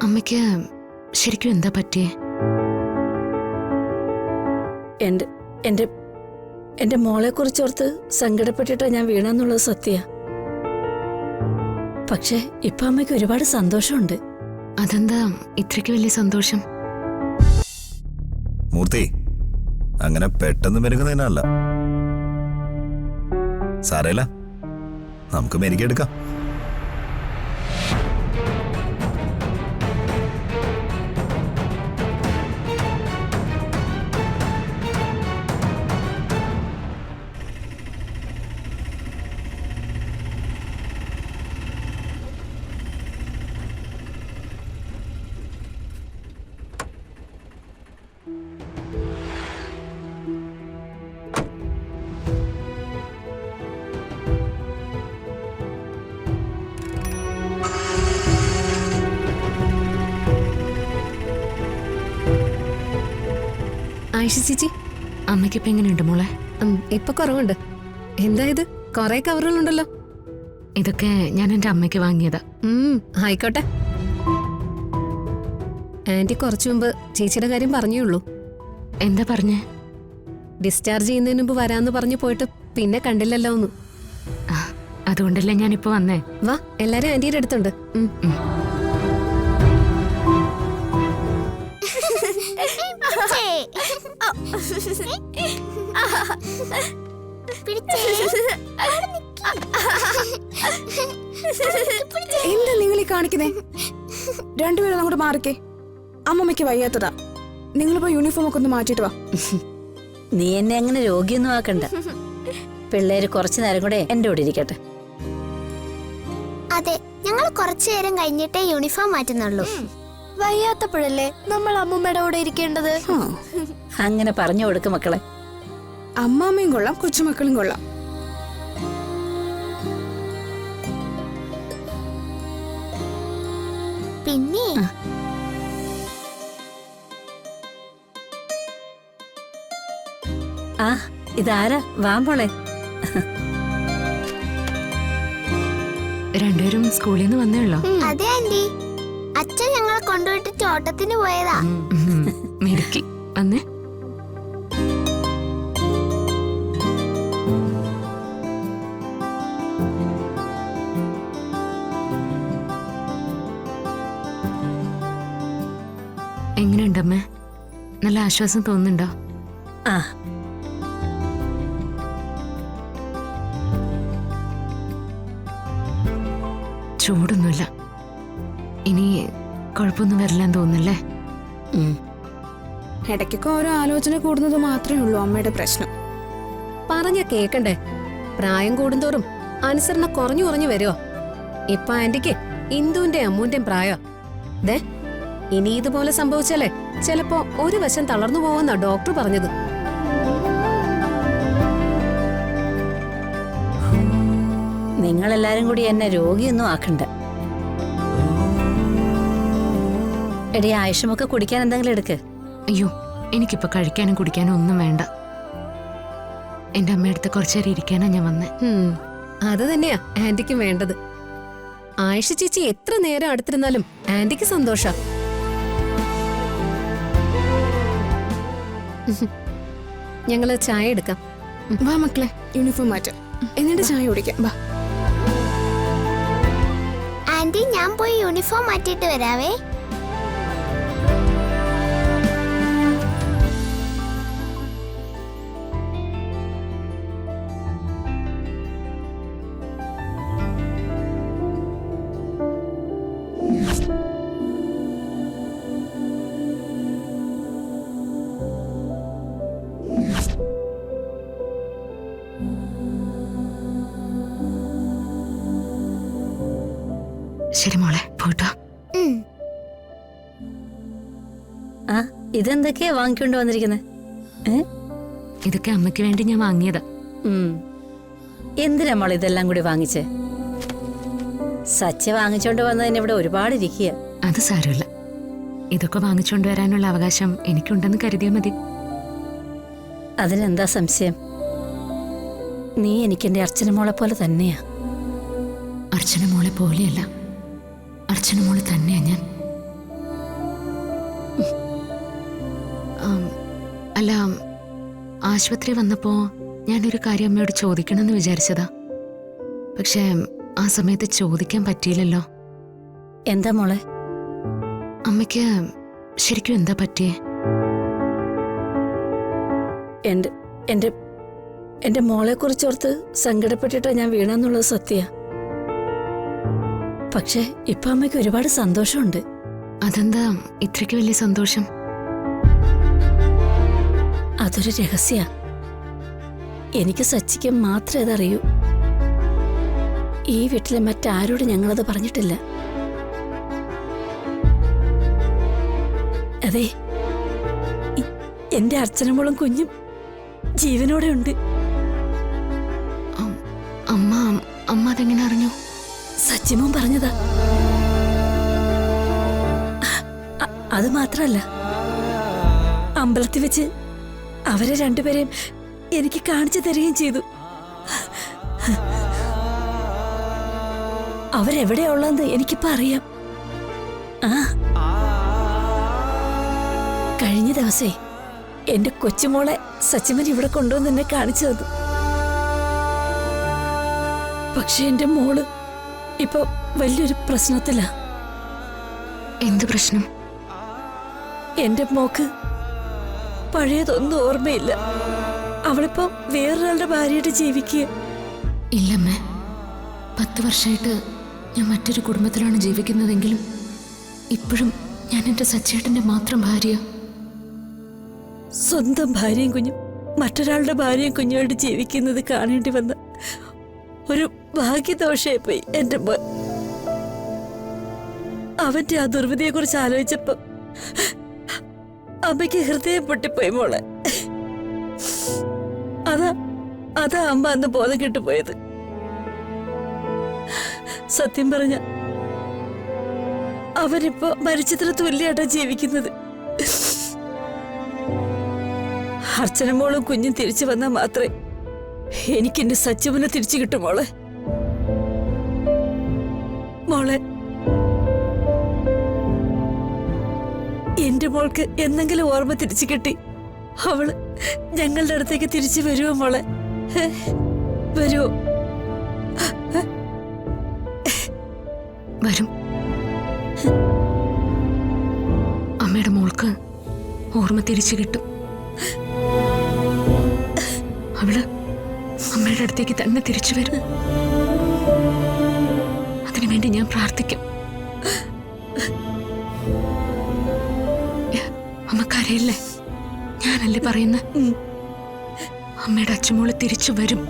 അമ്മയ്ക്ക് ശരിക്കും എന്താ പറ്റിയേ? എന്റെ മോളെ കുറിച്ചോർത്ത് സങ്കടപ്പെട്ടിട്ടാ ഞാൻ വീണെന്നുള്ളത് സത്യ. പക്ഷെ ഇപ്പൊ അമ്മയ്ക്ക് ഒരുപാട് സന്തോഷമുണ്ട്. അതെന്താ ഇത്രയ്ക്ക് വലിയ സന്തോഷം? മൂർത്തി, അങ്ങനെ പെട്ടെന്ന് മെരുകുന്നതിനല്ല. സാരമില്ല, നമുക്ക് മെരുകിയെടുക്കാം. ആയിഷ ചേച്ചി, അമ്മയ്ക്കിപ്പോ എങ്ങനെയുണ്ട് മോളെ? ഇപ്പൊ കുറവുണ്ട്. എന്താ ഇത്, കൊറേ കവറുകളുണ്ടല്ലോ. ഇതൊക്കെ ഞാൻ എന്റെ അമ്മയ്ക്ക് വാങ്ങിയതാ. ആയിക്കോട്ടെ. ആന്റി കുറച്ചു മുമ്പ് ചേച്ചിയുടെ കാര്യം പറഞ്ഞുള്ളൂ. എന്താ പറഞ്ഞേ? ഡിസ്ചാർജ് ചെയ്യുന്നതിന് മുമ്പ് വരാന്ന് പറഞ്ഞു പോയിട്ട് പിന്നെ കണ്ടില്ലല്ലോ ഒന്ന്. അതുകൊണ്ടല്ലേ ഞാനിപ്പോ വന്നേ. വാ, എല്ലാരും ആന്റിയുടെ അടുത്തുണ്ട്. എന്താ നിങ്ങൾ ഈ കാണിക്കുന്നേ? രണ്ടുപേരും അങ്ങോട്ട് മാറിക്കേ. അമ്മമ്മയ്ക്ക് വയ്യാത്തതാ. നിങ്ങളിപ്പോ യൂണിഫോം ഒക്കെ ഒന്ന് മാറ്റിട്ട് വാ. നീ എന്നെ അങ്ങനെ രോഗിയൊന്നും ആക്കണ്ട. പിള്ളേര് കുറച്ചു നേരം കൂടെ എന്റെ കൂടെ ഇരിക്കട്ടെ. അതെ, ഞങ്ങൾ കുറച്ചു നേരം കഴിഞ്ഞിട്ടേ യൂണിഫോം മാറ്റുന്നുള്ളൂ. വയ്യാത്തപ്പോഴല്ലേ നമ്മൾ അമ്മൂമ്മയുടെ കൂടെ ഇരിക്കേണ്ടത്. അങ്ങനെ പറഞ്ഞു കൊടുക്കും മക്കളെ. അമ്മാമ്മയും കൊള്ളാം, കൊച്ചുമക്കളും കൊള്ളാം. പിന്നെ ആ, ഇതാരാ? വാമ്പോളെ. രണ്ടുപേരും സ്കൂളിൽ നിന്ന് വന്നേ ഉള്ളോ? അതെ ആന്റി, അച്ഛൻ ഞങ്ങളെ കൊണ്ടുപോയിട്ട് തോട്ടത്തിന് പോയതാ. മിടുക്കി. വന്നേ. എങ്ങനെയുണ്ടമ്മേ? നല്ല ആശ്വാസം തോന്നുന്നുണ്ടോ? ആ, ചൂടൊന്നുമില്ല. ഇനി കുഴപ്പമൊന്നും വരില്ലെന്ന് തോന്നുന്നല്ലേ? ഇടയ്ക്കൊക്കെ ഓരോ ആലോചന കൂടുന്നത് മാത്രമേ ഉള്ളൂ അമ്മയുടെ പ്രശ്നം. പറഞ്ഞ കേക്കണ്ടേ? പ്രായം കൂടുന്തോറും അനുസരണ കുറഞ്ഞു കുറഞ്ഞു വരുമോ? ഇപ്പൊ ആന്റിക്ക് ഇന്ദുവിന്റെ അമ്മൂന്റെയും പ്രായം. ദേ, ഇനി ഇതുപോലെ സംഭവിച്ചാലേ ചിലപ്പോ ഒരു വശം തളർന്നു പോവെന്നാ ഡോക്ടർ പറഞ്ഞത്. നിങ്ങളെല്ലാരും കൂടി എന്നെ രോഗിയൊന്നും ആക്കണ്ട. എടി, ആയുഷമൊക്കെ കുടിക്കാൻ എന്തെങ്കിലും എടുക്ക്. അയ്യോ, എനിക്കിപ്പോ കഴിക്കാനും കുടിക്കാനും ഒന്നും വേണ്ട. എന്റെ അമ്മയടുത്ത് കുറച്ചേരം ഇരിക്കാനാ ഞാൻ വന്നേ. അത് തന്നെയാ ആന്റിക്ക് വേണ്ടത്. ആയിഷ ചേച്ചി എത്ര നേരം അടുത്തിരുന്നാലും ആന്റിക്ക് സന്തോഷ. ഞങ്ങള് ചായ എടുക്കാം. വാ മക്കളെ, യൂണിഫോം മാറ്റാം, എന്നിട്ട് ചായ കുടിക്കാം. വാ ആന്റി, ഞാൻ പോയി യൂണിഫോം മാറ്റിയിട്ട് വരാവേ. ശരി മോളെ, പോട്ടോ. ആ, ഇതെന്തൊക്കെയാ വാങ്ങിക്കൊണ്ട് വന്നിരിക്കുന്നത്? ഇതൊക്കെ അമ്മയ്ക്ക് വേണ്ടി ഞാൻ വാങ്ങിയതാ. എന്തിനാ മോൾ ഇതെല്ലാം കൂടി വാങ്ങിച്ചേ? സച്ച വാങ്ങിച്ചോണ്ട് വന്നതിന് ഇവിടെ ഒരുപാട് ഇരിക്കുക. അത് സാരമില്ല. ഇതൊക്കെ വാങ്ങിച്ചോണ്ട് വരാനുള്ള അവകാശം എനിക്കുണ്ടെന്ന് കരുതിയാൽ മതി. അതിനെന്താ സംശയം? നീ എനിക്കെന്റെ അർച്ചന മോളെ പോലെ തന്നെയാ. അർച്ചന മോളെ പോലെയല്ല, അർച്ചന മോള് തന്നെയാ ഞാൻ. അല്ല, ആശുപത്രി വന്നപ്പോ ഞാനൊരു കാര്യം അമ്മയോട് ചോദിക്കണമെന്ന് വിചാരിച്ചതാ. പക്ഷേ ആ സമയത്ത് ചോദിക്കാൻ പറ്റിയില്ലല്ലോ. എന്താ മോളെ? അമ്മയ്ക്ക് ശരിക്കും എന്താ പറ്റിയേ? എന്റെ എന്റെ എന്റെ മോളെ കുറിച്ചോർത്ത് സങ്കടപ്പെട്ടിട്ടാ ഞാൻ വീണെന്നുള്ളത് സത്യ. പക്ഷെ ഇപ്പൊ അമ്മയ്ക്ക് ഒരുപാട് സന്തോഷമുണ്ട്. അതെന്താ ഇത്രയ്ക്ക് വലിയ സന്തോഷം? അതൊരു രഹസ്യ. എനിക്ക് സച്ചിക്ക് മാത്രമേ അതറിയൂ. ഈ വീട്ടിലെ മറ്റാരോടും ഞങ്ങളത് പറഞ്ഞിട്ടില്ല. അതെ, എന്റെ അച്ഛനമ്മളും കുഞ്ഞും ജീവനോടെ ഉണ്ട്. അമ്മ അതെങ്ങനെ അറിഞ്ഞു? സച്ചിമോൻ പറഞ്ഞതാ. അത് മാത്രല്ല, അമ്പലത്തിൽ വെച്ച് അവരെ രണ്ടുപേരെയും എനിക്ക് കാണിച്ചു തരികയും ചെയ്തു. അവരെവിടെയാ ഉള്ളതെന്ന് എനിക്കിപ്പോ അറിയാം. കഴിഞ്ഞ ദിവസേ എന്റെ കൊച്ചുമോളെ സച്ചിമൻ ഇവിടെ കൊണ്ടുവന്ന് എന്നെ കാണിച്ചു തന്നു. പക്ഷെ എന്റെ മോള് ഇപ്പൊ വലിയൊരു പ്രശ്നത്തിലാ. എന്ത് പ്രശ്നം? എന്റെ മോക്ക് പഴയതൊന്നും ഓർമ്മയില്ല. അവളിപ്പോ വേറൊരാളുടെ ഭാര്യയായിട്ട് ജീവിക്കുക. ഇല്ലമ്മേ, 10 വർഷമായിട്ട് ഞാൻ മറ്റൊരു കുടുംബത്തിലാണ് ജീവിക്കുന്നതെങ്കിലും ഇപ്പോഴും ഞാൻ എൻ്റെ സച്ചേട്ടൻ്റെ മാത്രം ഭാര്യ. സ്വന്തം ഭാര്യയും കുഞ്ഞും മറ്റൊരാളുടെ ഭാര്യയും കുഞ്ഞുമായിട്ട് ജീവിക്കുന്നത് കാണേണ്ടി വന്ന ഒരു ഭാഗ്യദോഷമായി പോയി എന്റെ മോൻ. അവന്റെ ആ ദുർവിധിയെ കുറിച്ച് ആലോചിച്ചപ്പോ അമ്മയ്ക്ക് ഹൃദയം പൊട്ടിപ്പോയി മോളെ. അതാ അമ്മ അന്ന് ബോധം കെട്ടുപോയത്. സത്യം പറഞ്ഞ അവരിപ്പോ മരിച്ചതിന് തുല്യായിട്ടാ ജീവിക്കുന്നത്. അർച്ചനമോളും കുഞ്ഞും തിരിച്ചു വന്നാൽ മാത്രമേ എനിക്ക് എന്റെ സച്ചിവനെ തിരിച്ചു കിട്ടും മോളെ. മോളെ, എന്റെ മോൾക്ക് എന്തെങ്കിലും ഓർമ്മ തിരിച്ചു കിട്ടി അവള് ഞങ്ങളുടെ അടുത്തേക്ക് തിരിച്ചു വരുമോ മോളെ? വരുമോ? വരും. അമ്മയുടെ മോൾക്ക് ഓർമ്മ തിരിച്ചു കിട്ടും. അവള് അമ്മയുടെ അടുത്തേക്ക് തന്നെ തിരിച്ചു വരും. അതിനുവേണ്ടി ഞാൻ പ്രാർത്ഥിക്കും. അമ്മക്കറിയില്ലേ, ഞാനല്ലേ പറയുന്ന അമ്മയുടെ അച്ഛമോള് തിരിച്ചു വരും.